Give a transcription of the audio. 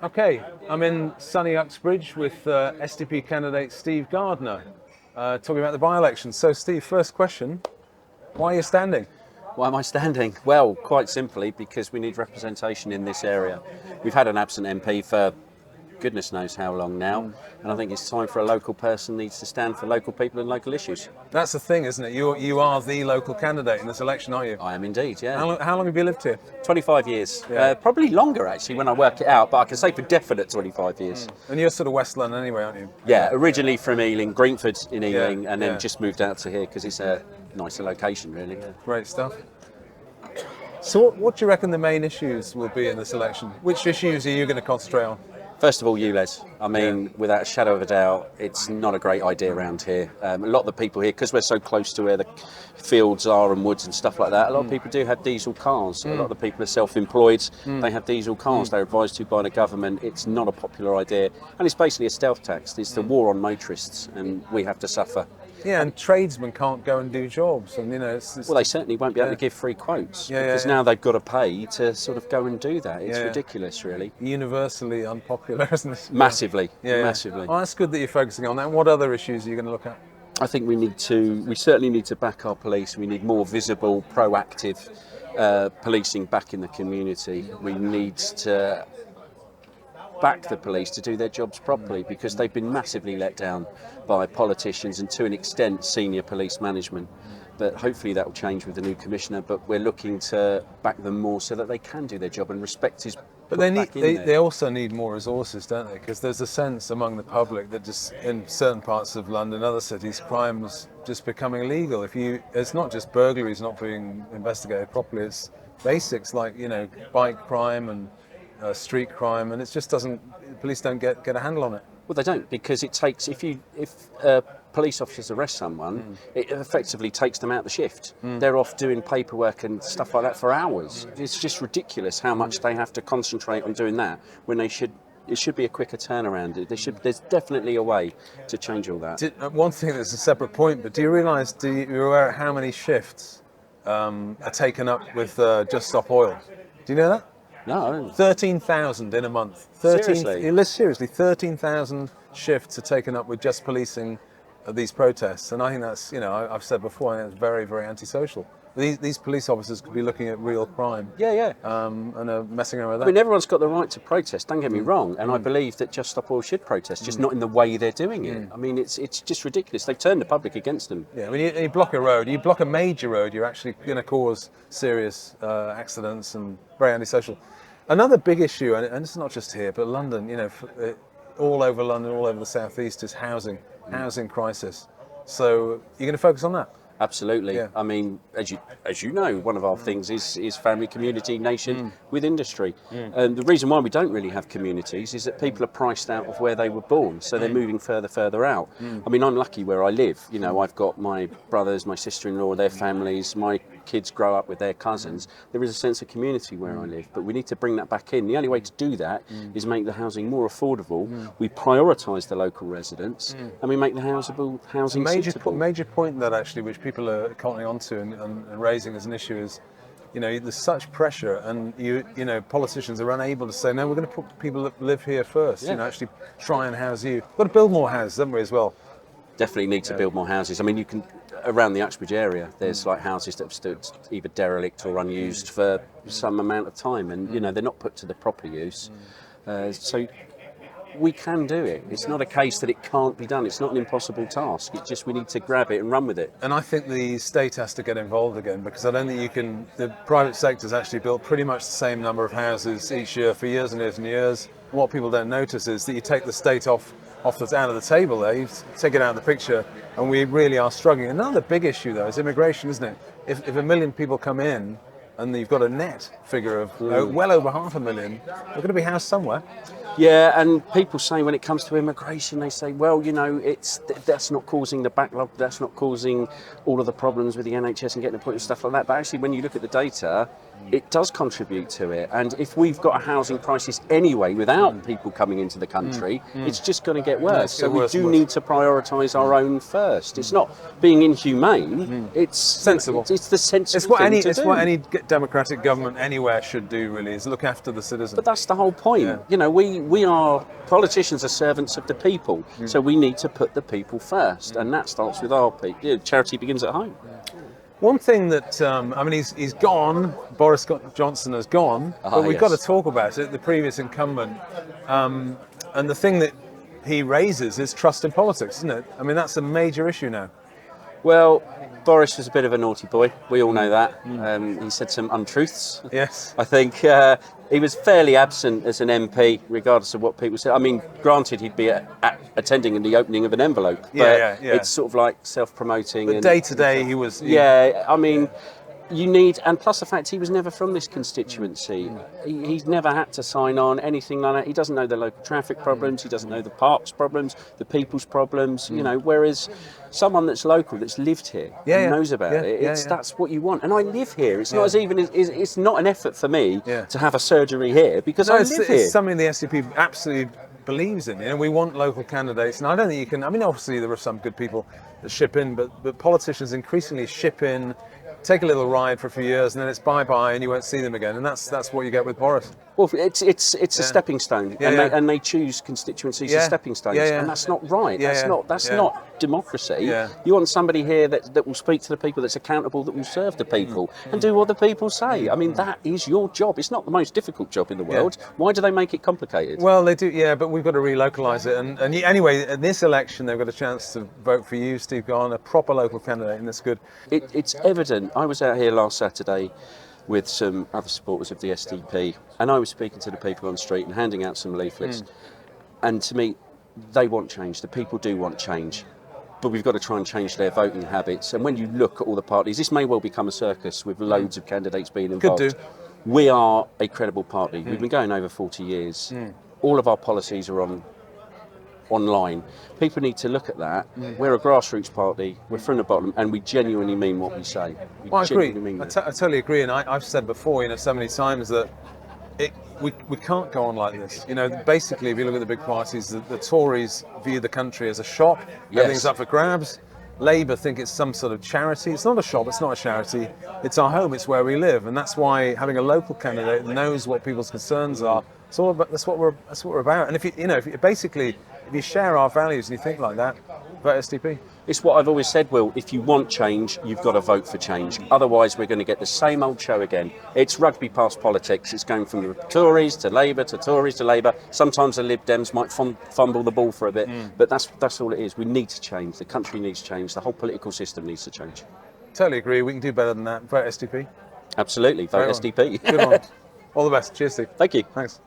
Okay, I'm in sunny Uxbridge with SDP candidate Steve Gardner, talking about the by-election. So Steve, first question, why are you standing? Why am I standing? Well, quite simply because we need representation in this area. We've had an absent MP for goodness knows how long now, and I think it's time for a local person needs to stand for local people and local issues. That's the thing, isn't it? You are the local candidate in this election, aren't you? I am indeed, yeah. How long have you lived here? 25 years. Yeah. Probably longer actually when I work it out, but I can say for definite 25 years. And you're sort of West London anyway, aren't you? Yeah, originally from Ealing, Greenford in Ealing, and then yeah. just moved out to here because it's a nicer location really. Yeah. Great stuff. So what do you reckon the main issues will be in this election? Which issues are you going to concentrate on? First of all, ULEZ. I mean, without a shadow of a doubt, it's not a great idea around here. A lot of the people here, because we're so close to where the fields are and woods and stuff like that, a lot of people do have diesel cars. A lot of the people are self-employed. They have diesel cars. They're advised to by the government. It's not a popular idea. And it's basically a stealth tax. It's the war on motorists, and we have to suffer. Yeah, and tradesmen can't go and do jobs, and it's Well, they certainly won't be able to give free quotes because now they've got to pay to sort of go and do that. It's ridiculous, really. Universally unpopular, isn't it? Massively, massively. Oh, that's good that you're focusing on that. What other issues are you going to look at? I think we certainly need to back our police. We need more visible, proactive policing back in the community. We need to back the police to do their jobs properly because they've been massively let down by politicians and to an extent senior police management. But hopefully that will change with the new commissioner, but we're looking to back them more so that they can do their job and respect is. But they also need more resources, don't they? Because there's a sense among the public that just in certain parts of London, other cities, crime's just becoming illegal. It's not just burglaries not being investigated properly, it's basics like, bike crime and street crime, and it just doesn't. Police don't get a handle on it. Well, they don't, because it takes if police officers arrest someone, it effectively takes them out the shift. They're off doing paperwork and stuff like that for hours. It's just ridiculous how much they have to concentrate on doing that when it should be a quicker turnaround. There's definitely a way to change all that. One thing that's a separate point, but you're aware of how many shifts are taken up with Just Stop Oil? Do you know that? No. 13,000 in a month. Seriously, 13,000 shifts are taken up with just policing these protests, and I think that's, I've said before, I think that's very, very antisocial. These police officers could be looking at real crime. And are messing around with that. I mean, everyone's got the right to protest, don't get me wrong, and I believe that Just Stop Oil should protest, just not in the way they're doing it. I mean, it's just ridiculous. They've turned the public against them. Yeah, when you block a road, you block a major road, you're actually going to cause serious accidents and very antisocial. Another big issue, and it's not just here, but London, all over London, all over the southeast, is housing crisis. So you're going to focus on that? Absolutely. Yeah. I mean, as you know, one of our things is family, community, nation with industry. And the reason why we don't really have communities is that people are priced out of where they were born, so they're moving further out. I mean, I'm lucky where I live. I've got my brothers, my sister-in-law, their families, my kids grow up with their cousins. There is a sense of community where I live, but we need to bring that back in. The only way to do that is make the housing more affordable. We prioritise the local residents, and we make the housing suitable. Major point that actually, which people are cottoning onto and raising as an issue is, there's such pressure, and politicians are unable to say no. We're going to put people that live here first. Actually try and house you. We've got to build more houses, haven't we, as well? Definitely need to build more houses. I mean, you can around the Uxbridge area. There's like houses that have stood either derelict or unused for some amount of time, and they're not put to the proper use. So we can do it. It's not a case that it can't be done. It's not an impossible task. It's just we need to grab it and run with it. And I think the state has to get involved again, because I don't think you can. The private sector's actually built pretty much the same number of houses each year for years and years and years. What people don't notice is that you take the state out of the table there, you take it out of the picture, and we really are struggling. Another big issue though is immigration, isn't it? If 1 million people come in and you've got a net figure of well over 500,000, they're going to be housed somewhere. Yeah, and people say when it comes to immigration, they say, well, that's not causing the backlog, that's not causing all of the problems with the NHS and getting appointments and stuff like that. But actually, when you look at the data, it does contribute to it. And if we've got a housing crisis anyway without people coming into the country, it's just going to get worse. So we do need to prioritise our own first. It's not being inhumane, it's sensible. It's the sensible It's what thing any to it's do. what any democratic government anywhere should do, really, is look after the citizen. But that's the whole point. Yeah. You know, politicians are servants of the people, so we need to put the people first, and that starts with our people. Charity begins at home. One thing that, I mean, he's gone, Boris Johnson has gone, but we've got to talk about it, the previous incumbent. And the thing that he raises is trust in politics, isn't it? I mean, that's a major issue now. Well, Boris was a bit of a naughty boy. We all know that. He said some untruths. Yes. I think he was fairly absent as an MP, regardless of what people said. I mean, granted, he'd be attending in the opening of an envelope, but it's sort of like self-promoting. But day to day, he was... Yeah, I mean... You need, and plus the fact he was never from this constituency. He's never had to sign on anything like that. He doesn't know the local traffic problems. He doesn't know the parks problems, the people's problems. You know, whereas someone that's local, that's lived here, and knows about it. That's what you want. And I live here. It's not as even. It's not an effort for me to have a surgery here because I live here. It's something the SDP absolutely believes in. You know, we want local candidates, and I don't think you can. I mean, obviously there are some good people that ship in, but politicians increasingly ship in. Take a little ride for a few years, and then it's bye-bye, and you won't see them again. And that's what you get with Boris. Well, it's a stepping stone, and they choose constituencies as stepping stones, and that's not right. That's not democracy. You want somebody here that will speak to the people, that's accountable, that will serve the people, and do what the people say. I mean, that is your job. It's not the most difficult job in the world. Why do they make it complicated? Well, they do, but we've got to relocalise it. And anyway, in this election, they've got a chance to vote for you, Steve Gardner, a proper local candidate, and that's good. It's evident. I was out here last Saturday with some other supporters of the SDP, and I was speaking to the people on the street and handing out some leaflets. And to me, they want change. The people do want change. But we've got to try and change their voting habits. And when you look at all the parties, this may well become a circus with loads of candidates being involved. Could do. We are a credible party. We've been going over 40 years. All of our policies are online. People need to look at that. We're a grassroots party, we're from the bottom, and we genuinely mean what we say. Well, I agree. I totally agree, and I've said before, so many times that we can't go on like this. Basically, if you look at the big parties, the Tories view the country as a shop. Everything's up for grabs. Labour think it's some sort of charity. It's not a shop, it's not a charity. It's our home, it's where we live, and that's why having a local candidate that knows what people's concerns are, it's all about, that's what we're about. And if you share our values and you think like that, vote SDP. It's what I've always said, Will. If you want change, you've got to vote for change. Otherwise, we're going to get the same old show again. It's rugby past politics. It's going from the Tories to Labour to Tories to Labour. Sometimes the Lib Dems might fumble the ball for a bit, but that's all it is. We need to change. The country needs change. The whole political system needs to change. Totally agree. We can do better than that. Vote SDP. Absolutely. Vote SDP. Good one. All the best. Cheers, Steve. Thank you. Thanks.